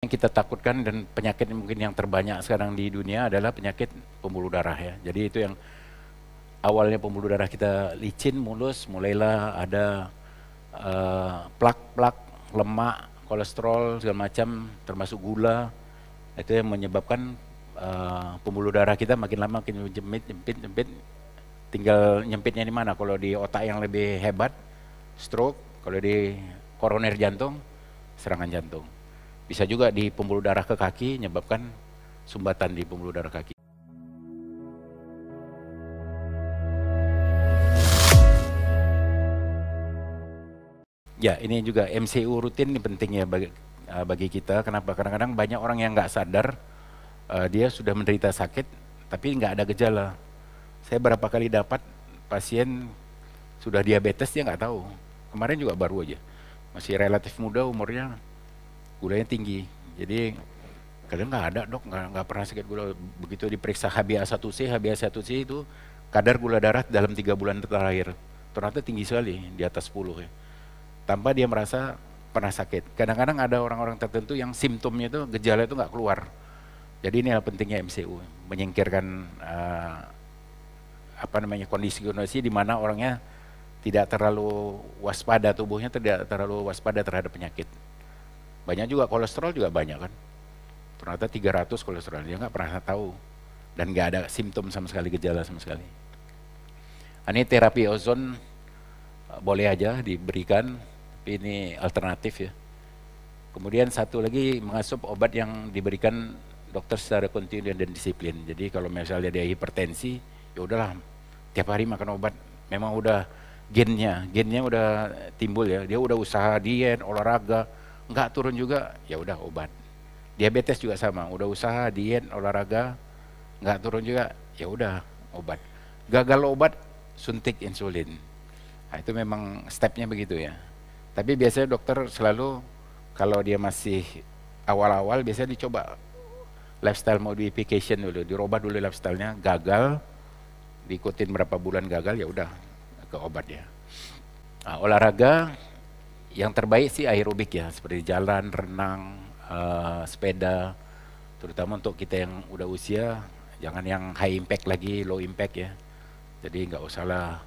Yang kita takutkan dan penyakit mungkin yang terbanyak sekarang di dunia adalah penyakit pembuluh darah ya. Jadi itu yang awalnya pembuluh darah kita licin, mulus, mulailah ada plak-plak, lemak, kolesterol segala macam, termasuk gula. Itu yang menyebabkan pembuluh darah kita makin lama makin jempit. Tinggal nyempitnya di mana? Kalau di otak yang lebih hebat, stroke. Kalau di koroner jantung, serangan jantung. Bisa juga di pembuluh darah ke kaki, menyebabkan sumbatan di pembuluh darah kaki. Ya, ini juga MCU rutin ini penting ya bagi kita. Kenapa? Kadang-kadang banyak orang yang nggak sadar dia sudah menderita sakit, tapi nggak ada gejala. Saya berapa kali dapat pasien sudah diabetes dia nggak tahu. Kemarin juga baru aja, masih relatif muda umurnya, gulanya tinggi. Jadi kadang nggak ada dok, nggak pernah sakit gula. Begitu diperiksa HbA1c itu kadar gula darah dalam 3 bulan terakhir ternyata tinggi sekali, di atas 10 ya. Tanpa dia merasa pernah sakit. Kadang-kadang ada orang-orang tertentu yang simptomnya itu, gejala itu nggak keluar. Jadi ini adalah pentingnya MCU, menyingkirkan kondisi-kondisi di mana orangnya tidak terlalu waspada, tubuhnya tidak terlalu waspada terhadap penyakit. Banyak juga kolesterol juga banyak kan. Ternyata 300 kolesterol, dia nggak pernah tahu. Dan nggak ada simptom sama sekali, gejala sama sekali. Ini terapi ozon boleh aja diberikan, tapi ini alternatif ya. Kemudian satu lagi mengasup obat yang diberikan dokter secara kontinu dan disiplin. Jadi kalau misalnya dia hipertensi, ya udahlah tiap hari makan obat. Memang udah gennya udah timbul ya. Dia udah usaha diet, olahraga, nggak turun juga, ya udah obat. Diabetes juga sama, udah usaha diet, olahraga, nggak turun juga, ya udah obat. Gagal obat, suntik insulin. Nah, itu memang stepnya begitu ya. Tapi biasanya dokter selalu kalau dia masih awal-awal biasanya dicoba lifestyle modification dulu, dirubah dulu lifestyle-nya, gagal, diikutin berapa bulan gagal, ya udah ke obat ya. Nah, olahraga yang terbaik sih aerobik ya, seperti jalan, renang, sepeda, terutama untuk kita yang udah usia, jangan yang high impact lagi, low impact ya. Jadi nggak usah lah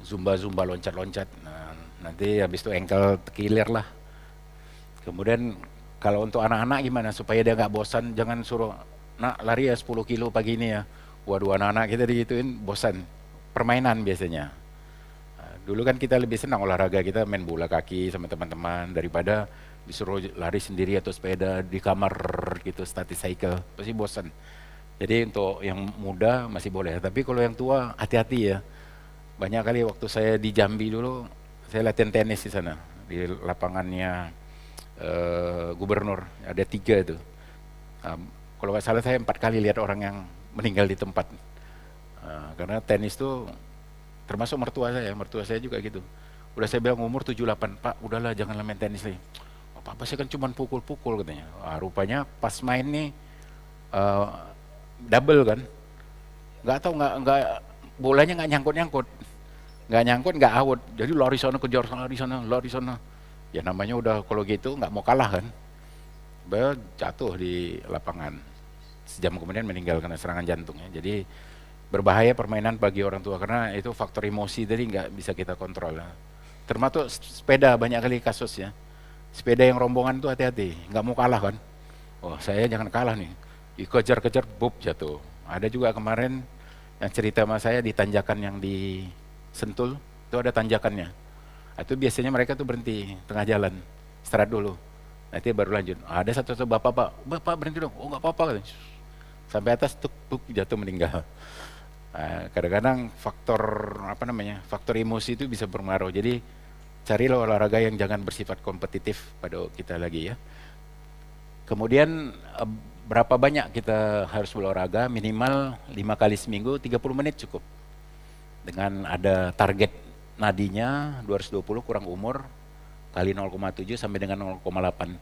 zumba loncat-loncat, nah, nanti habis itu ankle terkilir lah. Kemudian kalau untuk anak-anak gimana supaya dia nggak bosan, jangan suruh nak lari ya 10 kilo pagi ini ya. Waduh, anak-anak kita digituin bosan. Permainan biasanya. Dulu kan kita lebih senang olahraga, kita main bola kaki sama teman-teman daripada disuruh lari sendiri atau sepeda di kamar gitu, static cycle, pasti bosan. Jadi untuk yang muda masih boleh, tapi kalau yang tua hati-hati ya. Banyak kali waktu saya di Jambi dulu, saya latihan tenis di sana, di lapangannya gubernur, ada 3 itu. Kalau nggak salah saya 4 kali lihat orang yang meninggal di tempat. Karena tenis itu termasuk mertua saya juga gitu. Udah saya bilang umur 78, Pak udahlah jangan main tenis lagi. Apa sih kan cuma pukul-pukul katanya. Rupanya pas main nih double kan. Nggak tahu nggak bolanya nggak nyangkut, nggak out. Jadi lari sana kejar lari sana. Ya namanya udah kalau gitu nggak mau kalah kan. Jatuh di lapangan. Sejam kemudian meninggal karena serangan jantung ya. Jadi berbahaya permainan bagi orang tua karena itu faktor emosi tadi nggak bisa kita kontrol. Termasuk sepeda banyak kali kasus ya. Sepeda yang rombongan itu hati-hati, nggak mau kalah kan. Oh saya jangan kalah nih. Dikejar-kejar, bub jatuh. Ada juga kemarin yang cerita sama saya di tanjakan yang di Sentul, itu ada tanjakannya. Itu biasanya mereka tuh berhenti tengah jalan, istirahat dulu. Nanti baru lanjut. Ada satu bapak, Bapak berhenti dong. Oh nggak apa-apa. Sampai atas tuk jatuh meninggal. Kadang-kadang faktor emosi itu bisa berpengaruh. Jadi carilah olahraga yang jangan bersifat kompetitif pada kita lagi ya. Kemudian berapa banyak kita harus berolahraga? Minimal 5 kali seminggu, 30 menit cukup. Dengan ada target nadinya 220 kurang umur kali 0,7 sampai dengan 0,8.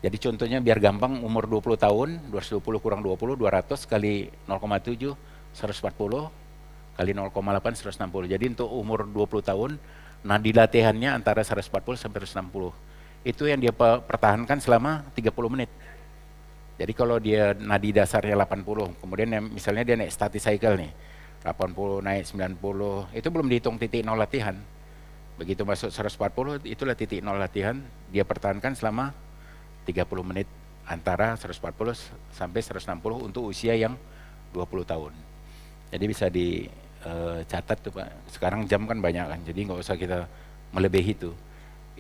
Jadi contohnya biar gampang, umur 20 tahun, 220 kurang 20, 200 kali 0,7, 140, kali 0,8, 160. Jadi untuk umur 20 tahun, nadi latihannya antara 140 sampai 160. Itu yang dia pertahankan selama 30 menit. Jadi kalau dia nadi dasarnya 80, kemudian misalnya dia naik static cycle nih, 80 naik 90, itu belum dihitung titik nol latihan. Begitu masuk 140, itulah titik nol latihan, dia pertahankan selama 30 menit antara 140 sampai 160 untuk usia yang 20 tahun. Jadi bisa dicatat tuh Pak. Sekarang jam kan banyak kan, jadi nggak usah kita melebihi itu.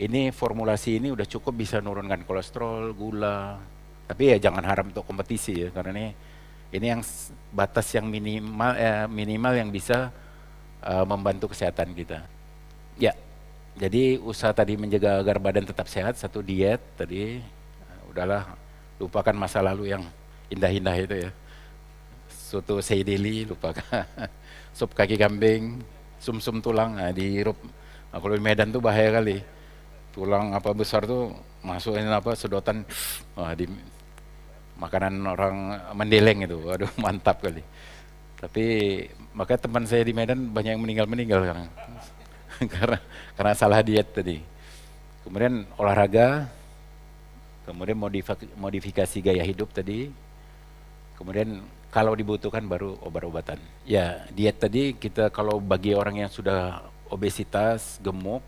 Ini formulasi ini udah cukup bisa nurunkan kolesterol, gula. Tapi ya jangan harap untuk kompetisi ya, karena ini yang batas yang minimal yang bisa membantu kesehatan kita. Ya, jadi usaha tadi menjaga agar badan tetap sehat, satu diet tadi, udahlah lupakan masa lalu yang indah-indah itu ya. Soto seideli lupakan, sup kaki kambing, sum-sum tulang, nah, dihirup. Nah, kalau di Medan tuh bahaya kali, tulang apa besar tuh masukin apa sedotan, wah, di makanan orang Mendeleng itu, waduh mantap kali. Tapi makanya teman saya di Medan banyak yang meninggal sekarang karena salah diet tadi. Kemudian olahraga, kemudian modifikasi gaya hidup tadi, kemudian kalau dibutuhkan baru obat-obatan. Ya diet tadi kita kalau bagi orang yang sudah obesitas, gemuk,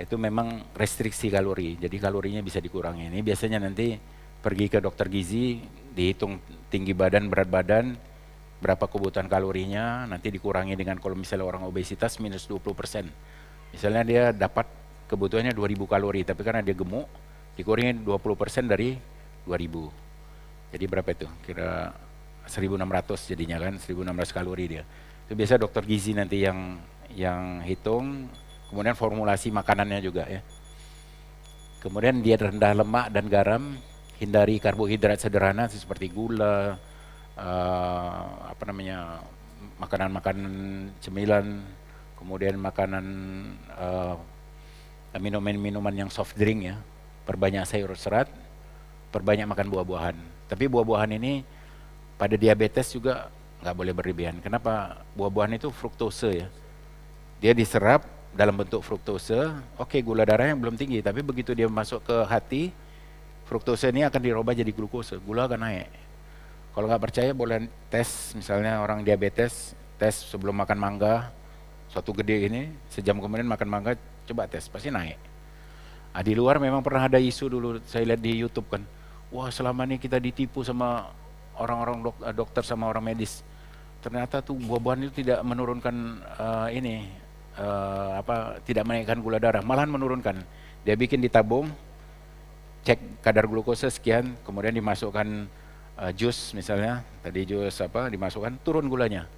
itu memang restriksi kalori, jadi kalorinya bisa dikurangi. Ini biasanya nanti pergi ke dokter gizi, dihitung tinggi badan, berat badan, berapa kebutuhan kalorinya, nanti dikurangi dengan kalau misalnya orang obesitas minus 20%. Misalnya dia dapat kebutuhannya 2000 kalori, tapi karena dia gemuk, dikurangi 20% dari 2000. Jadi berapa itu? Kira 1600 jadinya kan, 1600 kalori dia. Itu biasa dokter gizi nanti yang hitung, kemudian formulasi makanannya juga ya. Kemudian dia rendah lemak dan garam, hindari karbohidrat sederhana seperti gula, makanan-makanan cemilan, kemudian makanan minuman yang soft drink ya, perbanyak sayur serat, perbanyak makan buah-buahan. Tapi buah-buahan ini pada diabetes juga nggak boleh berlebihan. Kenapa? Buah-buahan itu fruktose ya, dia diserap dalam bentuk fruktose. Oke, gula darahnya belum tinggi, tapi begitu dia masuk ke hati, fruktose ini akan dirubah jadi glukose, gula akan naik. Kalau nggak percaya boleh tes, misalnya orang diabetes, tes sebelum makan mangga, satu gede ini, sejam kemudian makan mangga, coba tes, pasti naik. Nah, di luar memang pernah ada isu dulu, saya lihat di YouTube kan, wah selama ini kita ditipu sama orang-orang dokter sama orang medis. Ternyata tuh buah-buahan itu tidak menurunkan tidak menaikkan gula darah, malahan menurunkan. Dia bikin di tabung, cek kadar glukosa sekian, kemudian dimasukkan jus misalnya, tadi jus dimasukkan, turun gulanya.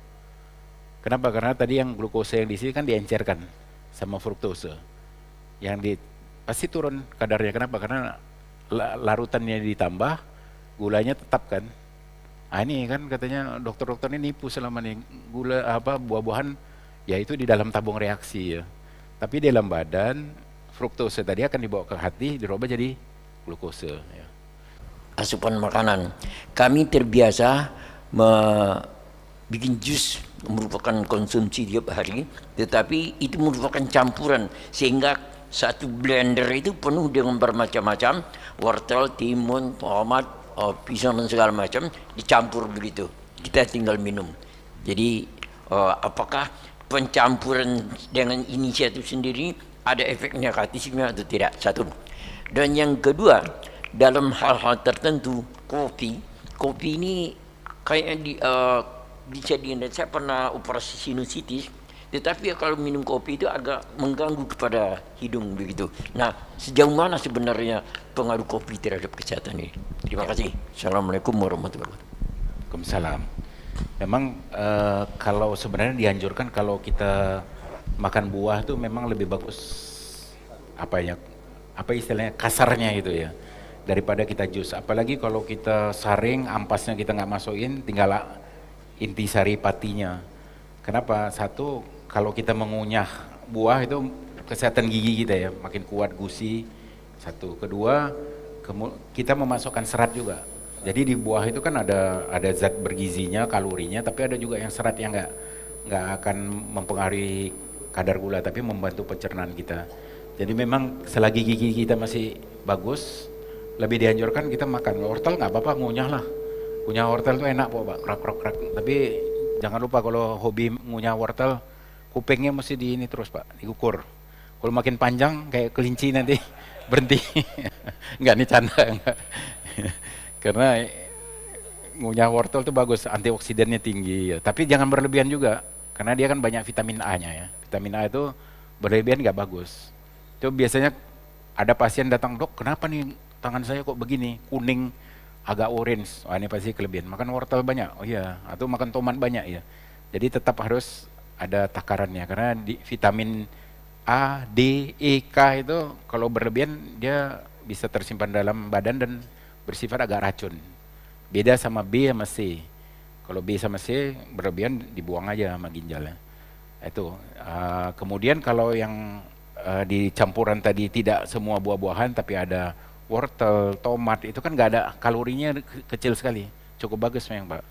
Kenapa? Karena tadi yang glukosa yang di sini kan diencerkan sama fruktose. Pasti turun kadarnya. Kenapa? Karena larutannya ditambah, gulanya tetap kan. Nah, ini kan katanya dokter-dokter ini nipu selama ini, gula buah-buahan ya itu di dalam tabung reaksi ya. Tapi di dalam badan fruktose tadi akan dibawa ke hati, dirubah jadi glukose ya. Asupan makanan. Kami terbiasa bikin jus, merupakan konsumsi tiap hari, tetapi itu merupakan campuran sehingga satu blender itu penuh dengan bermacam-macam wortel, timun, tomat, pisang dan segala macam dicampur begitu. Kita tinggal minum. Jadi apakah pencampuran dengan inisiatif sendiri ada efek negatifnya atau tidak? Satu. Dan yang kedua, dalam hal-hal tertentu, kopi ini kayak dijadikan, saya pernah operasi sinusitis, tetapi kalau minum kopi itu agak mengganggu kepada hidung begitu. Nah, sejauh mana sebenarnya pengaruh kopi terhadap kesehatan ini? Terima kasih. Assalamualaikum warahmatullahi wabarakatuh. Waalaikumsalam. Memang kalau sebenarnya dianjurkan kalau kita makan buah itu memang lebih bagus istilahnya kasarnya gitu ya, daripada kita jus. Apalagi kalau kita saring, ampasnya kita nggak masukin, tinggal intisari patinya. Kenapa? Satu, kalau kita mengunyah buah itu kesehatan gigi kita ya makin kuat, gusi. Satu. Kedua, kita memasukkan serat juga. Jadi di buah itu kan ada zat bergizinya, kalorinya, tapi ada juga yang serat yang nggak akan mempengaruhi kadar gula, tapi membantu pencernaan kita. Jadi memang selagi gigi kita masih bagus, lebih dianjurkan kita makan wortel nggak apa-apa, ngunyah lah. Ngunyah wortel tuh enak Pak, krak krak krak. Tapi jangan lupa kalau hobi ngunyah wortel, kupingnya mesti di ini terus Pak, diukur. Kalau makin panjang kayak kelinci nanti berhenti. Enggak nih canda enggak. Karena ngunyah wortel tuh bagus, antioksidannya tinggi ya. Tapi jangan berlebihan juga, karena dia kan banyak vitamin A-nya ya. Vitamin A itu berlebihan nggak bagus. Itu biasanya ada pasien datang, dok kenapa nih tangan saya kok begini, kuning, agak orange. Wah ini pasti kelebihan. Makan wortel banyak, oh iya. Atau makan tomat banyak ya. Jadi tetap harus ada takarannya, karena vitamin A, D, E, K itu kalau berlebihan dia bisa tersimpan dalam badan dan bersifat agak racun. Beda sama B sama C. Kalau B sama C berlebihan dibuang aja sama ginjalnya. Itu. Kemudian kalau yang di campuran tadi tidak semua buah-buahan tapi ada wortel, tomat, itu kan nggak ada kalorinya, kecil sekali. Cukup bagus memang Pak.